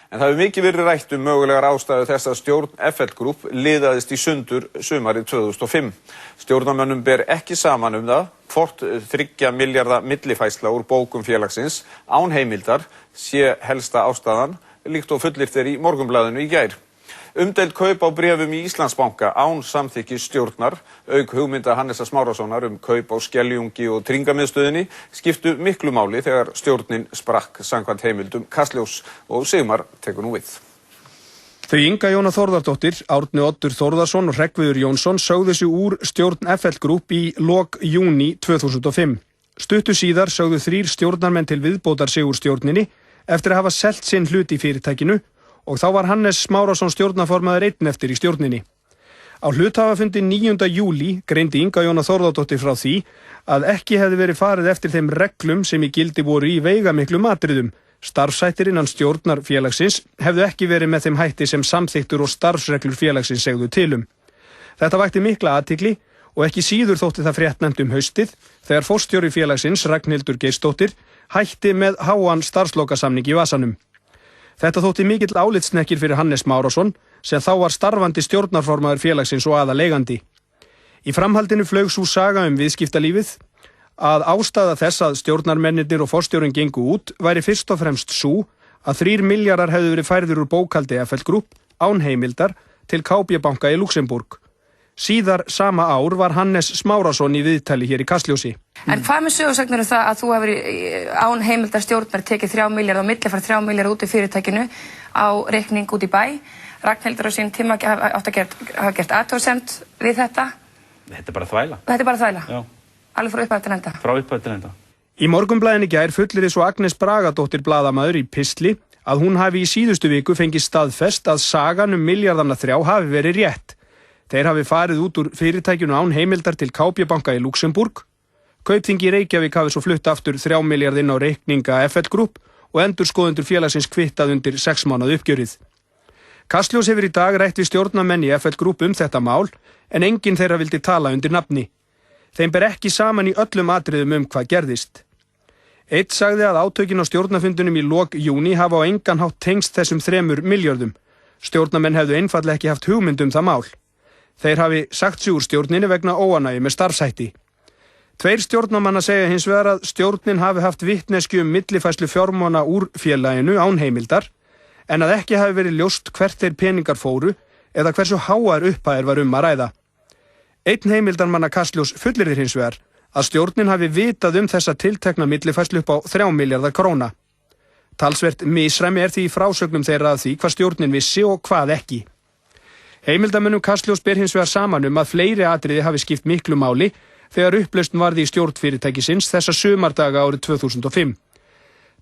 En það hefur mikið verið rætt mögulegar ástæður þess að stjórn FL Group liðaðist í sundur sumarið 2005. Stjórnarmönnum ber ekki saman það hvort 3 milljarða millifærsla úr bókum félagsins án heimildar sé helsta ástæðan, líkt og fullyrt í Morgunblaðinu í gær. Umdeild kaup á bréfum í Íslandsbanka án samþykkis stjórnar, auk hugmynda Hannesar Smárasonar kaup á Skeljungi og Tryggingamiðstöðinni skiptu miklu máli þegar stjórnin sprakk samkvæmt heimildum Kastljós og Sigmar tekur nú við. Þau Inga Jóna Þórðardóttir, Árni Oddur Þórðarsson og Hreggviður Jónsson sögðu sig úr stjórn FL Group í lok júní 2005. Stuttu síðar sögðu 3 stjórnarmenn til viðbótar sig úr stjórninni eftir að hafa selt sinn hlut í fyrirtækinu og þá var Hannes Smárason stjórnarformaður einn eftir í stjórninni. Á hluthafafundi 9. júlí greindi Inga Jóna Þórðardóttir frá því að ekki hefði verið farið eftir þeim reglum sem í gildi voru í veigamiklum atriðum. Starfshættir innan stjórnar félagsins hefðu ekki verið með þeim hætti sem samþykktur og starfsreglur félagsins segðu til Þetta vakti mikla athygli og ekki síður þótti það fréttnefnt haustið þegar forstjóri félagsins Ragnhildur Geirsdóttir hætti með háan starfslokasamning í vasanum. Þetta þótti mikill álitssnekkir fyrir Hannes Smárason sem þá var starfandi stjórnarformaður félagsins og aðaleigandi. Í framhaldinu flaug sú saga viðskiptalífið að ástæða þess að stjórnarmennirnir og forstjórinn gengu út væri fyrst og fremst sú að 3 milljarðar hefðu verið færðir úr bókhaldi FL Group án heimildar til KB banka í Luxemburg. Síðar sama ár var Hannes Smárason í viðtali hér í Kastljósi. En hvað með sögusagnir það að þú hefur án heimildar stjórnar tekið 3 milljarða og millifært 3 milljarða út í fyrirtækinu á reikning út í bæ? Ragnhildur á sín tíma átt að hafa gert athugasemd við þetta? Þetta er bara þvæla. Þetta er bara þvæla? Já. Alveg frá upphaf til enda? Frá upphaf til enda. Í Morgunblaðinu í gær fullyrði svo Agnes Bragadóttir blaðamaður í pistli að hún hafi í síðustu viku fengið staðfest að sagan milljarðana 3 hafi verið rétt. Þeir hafi farið út úr fyrirtækjunu án heimildar til KB banka í Luxemburg. Kaupþingi í Reykjavík hafi svo flutt aftur 3 milljarða inn á reikninga FL Group og endurskoðendur félagsins kvittað undir 6 mánaða uppgjörið. Kastljós hefur í dag rætt við stjórnarmenn í FL Group þetta mál en enginn þeirra vildi tala undir nafni. Þeim ber ekki saman í öllum atriðum hvað gerðist. Einn sagði að átökin á stjórnarfundunum í lok júní hafa á engan hátt tengst þessum 3 milljörðum. Stjórnarmenn hefðu einfaldlega ekki haft hugmynd það mál. Þeir hafi sagt sig úr stjórninni vegna óánægju með starfshætti. 2 stjórnarmanna segja hins vegar að stjórnin hafi haft vitneskju millifærslu fjármuna úr félaginu án heimildar en að ekki hafi verið ljóst hvert þeir peningar fóru eða hversu háar upphæðir var að ræða. Einn heimildarmanna Kastljós fullyrðir hins vegar að stjórnin hafi vitað þessa tiltekna millifærslu upp á 3 milljarða króna. Talsvert misræmi því í frásögnum þeirra af því hvað stjórnin vissi og hvað ekki. Heimildarmönnum Kastljós ber hins vegar saman að fleiri atriði hafi skipt miklu máli þegar upplausn varði í stjórn fyrirtækisins þessa sumardaga árið 2005.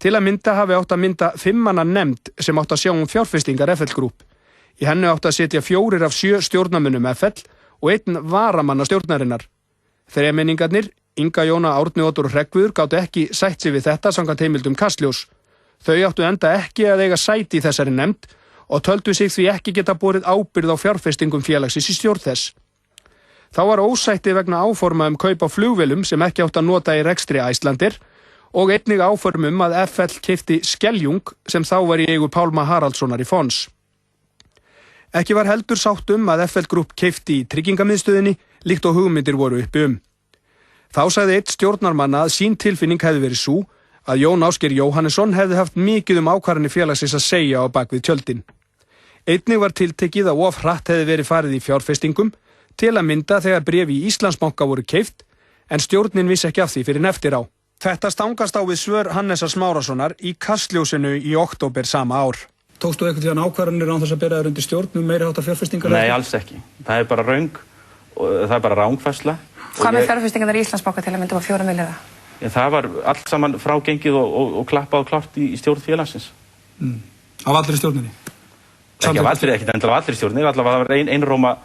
Til að mynda hafi átt að mynda 5 manna nefnd sem átt að sjá fjárfestingar FL Group. Í henni átt að setja 4 af 7 stjórnarmönnum FL og 1 varamanna stjórnarinnar. Þremenningarnir, Inga Jóna, Árni Oddur og Hreggviður gátu ekki sætt sig við þetta samkvæmt heimildum Kastljós. Þau áttu enda ekki að eiga sæti í þessari nefnd og töldu sig því ekki geta borið ábyrgð á fjárfestingum félagsins í stjórn þess. Þá var ósætti vegna áforma kaup á flugvélum sem ekki átt að nota í rekstri Icelandair og einnig áform að FL keypti Skeljung sem þá var í eigu Pálma Haraldssonar í Fons. Ekki var heldur sátt að FL Group keypti í Tryggingamiðstöðinni líkt og hugmyndir voru uppi Þá sagði einn stjórnarmanna að sín tilfinning hefði verið sú að Jón Ásgeir Jóhannesson hefði haft mikið ákvarðanir félagsins að segja á bak við tjöldin. Einnig var tiltekið að of hratt hefði verið farið í fjárfestingum til að mynda þegar bréf í Íslandsbanka voru keypt en stjórnin vissi ekki af því fyrir eftir á. Þetta stangast á við svör Hannesar Smárasonar í Kastljósinu í október sama ár. Tókstu eitthvað því ákvarðanir án þess að bera þær undir stjórnum meiri háttar fjárfestingar? Nei, alls ekki. Það er bara röng og það er bara rangfærsla. Hvað með fjárfestingarnar í Íslandsbanka til að mynda á 4 milljarða? Það var allt saman frágengið og klappað og klárt í stjórn félagsins. Af allri stjórninni? Ekki af allri, ekkert endilega af allri stjórninni, allavega það var einróma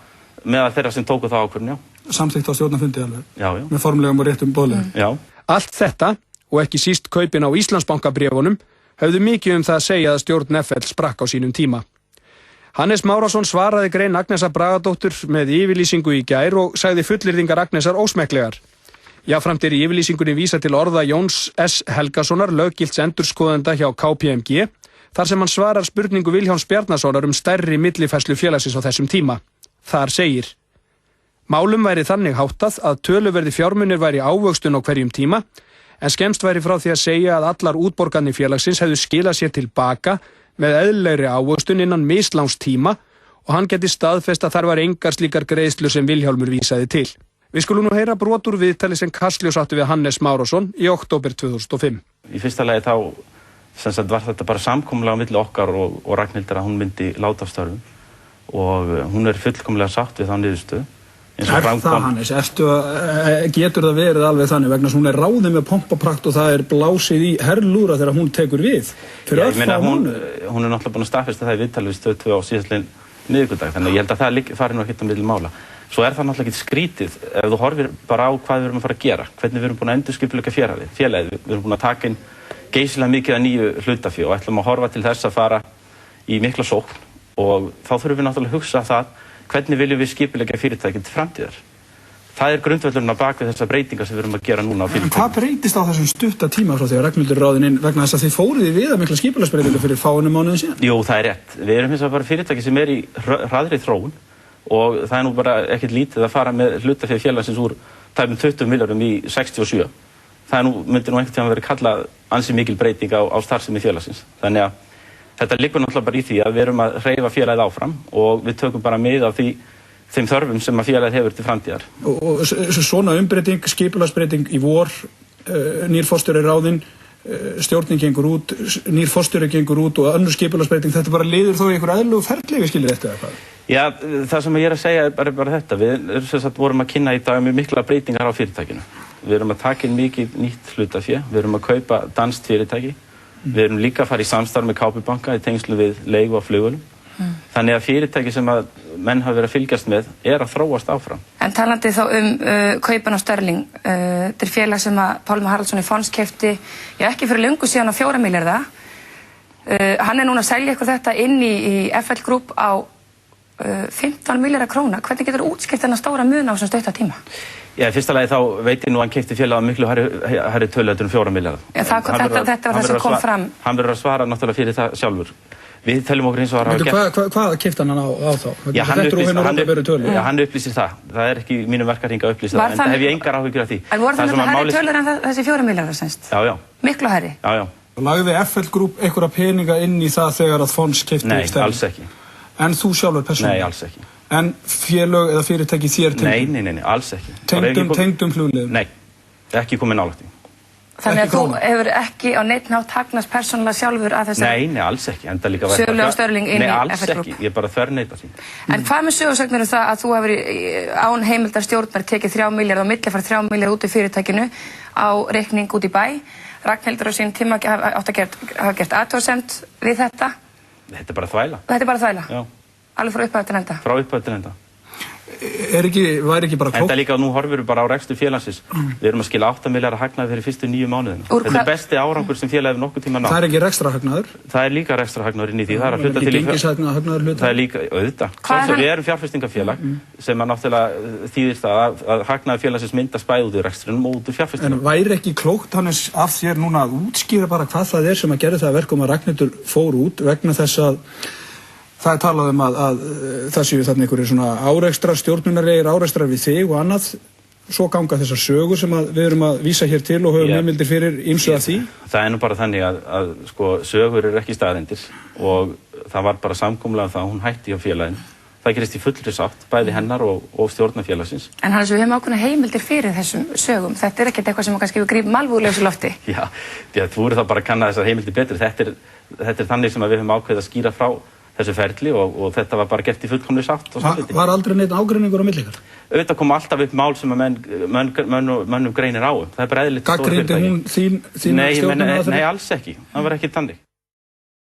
með þeirra sem tóku það ákvörðun, já. Samþykkt á stjórnarfundi alveg? Já, já. Með formlegum og réttum boðlegum? Já. Allt þetta, og ekki síst kaupin á Íslandsbankabréfunum, höfðu mikið það að segja að stjórn FL sprakk á sínum tíma. Hannes Smárason svaraði grein Agnesar Bragadóttur með yfirlýsingu í gær og sagði fullyrðingar Agnesar ósmekklegar. Jafnframt í yfirlýsingunni vísa til orða Jóns S. Helgasonar, löggilts endurskoðanda hjá KPMG, þar sem hann svarar spurningu Vilhjálms Bjarnasonar stærri millifærslu félagsins á þessum tíma. Þar segir: Málum væri þannig háttað að töluverði fjármunir væri ávöxtun á hverjum tíma, en skemmst væri frá því að segja að allar útborganir félagsins hefðu skilað sér tilbaka með eðlilegri ávöxtun innan mislangs tíma og hann geti staðfest að þar var engar slíkar greiðslur sem Vilhjálmur vísaði til. Við skulum nú heyra brot úr viðtali sem Kastljós átti við Hannes Márásson í október 2005. Í fyrsta lagi þá var þetta bara samkomulag á milli okkar og Ragnhildar að hún myndi láta af störfum og hún fullkomlega sátt við þá niðurstöðu. Hannes, getur það verið alveg þannig vegna að hún ráðin með pomp og prakt og það blásið í herlúra þegar hún tekur við fyrir örfá mánuði? Hún náttúrulega búin að staðfesta það í viðtali við Stöð 2 á síðastliðinn miðvikudag, þannig að ég held að það fari nú ekkert á milli mála. Svo það náttúrulega ekki skrítið ef þú horfir bara á hvað við erum að fara að gera, hvernig við erum búin að endurskipuleggja félagið. Við erum búin að taka inn geysilega mikið af nýju hlutafé og ætlum að horfa til þess að fara í mikla sókn og þá þurfum við náttúrulega að hugsa það hvernig viljum við skipuleggja fyrirtækið til framtíðar. Það grundvöllurinn á bak við þessar breytingar sem við erum að gera núna á fyrirtækið. Hvað breytist á þessum stutta tíma frá því að Ragnhildur er ráðin inn vegna þess að þið fóruð í viðamikla skipulagsbreytingu fyrir fáeinum mánuðum síðan? Jú, það rétt. Við erum hins vegar bara fyrirtæki sem í hraðri þróun og það nú bara ekkert lítið að fara með hlutafé félagsins úr tæpum 20 milljörðum í 67. Það myndi nú einhvern tímann verið kallað ansi mikil breyting á starfsemi félagsins. Þannig að þetta liggur náttúrulega bara í því að við erum að hreyfa félagið áfram og við tökum bara mið af þeim þörfum sem að félagið hefur til framtíðar. Og svona umbreyting, skipulagsbreyting í vor, nýr forstjóri ráðinn, stjórnin gengur út, nýr forstjóri gengur út og önnur skipulagsbreyting, þetta bara liður þó í einhver eðlilegu ferli, við skiljum þetta eða hvað? Já, það sem ég er að segja er bara þetta. Við vorum að kynna í dag með mikla breytingar á fyrirtækinu. Við erum að taka inn mikið nýtt hlutafé, við erum að kaupa danskt fyrirtæki. Við erum líka að fara í samstarf með KP banka í tengslu við leigu á flugvélum. Þannig að fyrirtæki sem að menn hafa verið að fylgjast með að þróast áfram. En talandi þá kaupan á Sterling, þetta félag sem að Pálmi Haraldsson í Fonds keypti, ekki fyrir löngu síðan á 4 milljarða. Hann núna að selja ykkur þetta inn í FL Group á 15 milljarða króna. Hvernig getur útskýrt þennan stóra mun á þessum stutta tíma? Já, í fyrsta lagi þá veit ég nú að hann keypti félag á miklu hærri töluheldur en 4 milljarða. Þetta var það sem kom fram. Hann verður að svara náttúrulega fyrir það sjálfur. Við teljum okkur eins og að hafa gert. Hvað keypti hann á þá? Já, hann upplýsir það. Það ekki mínum verkahring að upplýsa það, en það hef ég engar áhyggjur af því. En voru það hærri tölur en þessi 4 milljarðar semst? Já. Miklu hærri? Já. Lagði FL Group einhverja peninga inn í það þegar að Fonds keypti Sterling? Nei, alls ekki. En þú sjálfur persónulega? Nei, alls ekki. En félög eða fyrirtæki þér tengdum? Nei, alls ekki. Tengdum flugleiðum? Nei, ekki komið nálægt í. Þannig að þú hefur ekki á neitt nátt hagnast persónulega sjálfur að þessari... Nei, alls ekki. Sölu á Sterling inn í FL Group? Nei, alls ekki. Ég bara þverneita því. En hvað með sögursögnir það að þú hefur án heimildar stjórnar tekið 3 milljarða og millifært 3 milljarða út í fyrirtækinu á reikning út í bæ? Ragnhildur á sín tíma átt að hafa gert athugasemd við þetta? Þetta bara þvæla. Þetta bara þvæla? Já. Alveg frá upphaf til enda? Frá upphaf til enda. Væri ekki bara klókt? Enda líka nú horfum við bara á rekstur félagsins. Við erum að skila 8 milljarða hagnaði fyrir fyrstu 9 mánuðina. Þetta besti árangur sem félagið nokkuð tíma náð. Það ekki rekstrarhagnaður? Það líka rekstrarhagnaður inn í því. Það að hluta til í... Gengishagnaður hluta? Það líka, auðvitað. Við erum fjárfestingafélag sem að náttúrulega þýðir það að hagnaði félagsins myndast bæði út í rekstrinum og út í fjárfestingum. En væri ekki klókt Hannes af þér núna að útskýra bara hvað það sem að gera það verkum að Ragnhildur fór út vegna þess að það talað að það séu þarna einhverjir svona árekstrar, stjórnunarlegir árekstrar við þig og annað. Svo ganga þessar sögur sem við erum að vísa hér til og höfum heimildir fyrir ýmsu af því. Það nú bara þannig að sögur ekki staðreyndir og það var bara samkomulag það að hún hætti á félaginu. Það gerist í fullri sátt, bæði hennar og stjórnarfélagsins. En Hannes, við höfum ákveðna heimildir fyrir þessum sögum. Þetta ekkert eitthvað sem kannski við grípum alvörulega lofti. Já, þú voru þá bara að kanna þessar heimildir betur. Þetta þannig sem við höfum ákveðið að skýra frá þessu ferli og þetta var bara gert í fullkomni sátt. Var aldrei neitt ágreiningur á milli ykkar? Auðvitað kom alltaf upp mál sem að mönnum greinir á. Það bara eðlilegt. Gagnrýndi hún þín stjórnunaraðferð? Nei, alls ekki. Það var ekki þannig.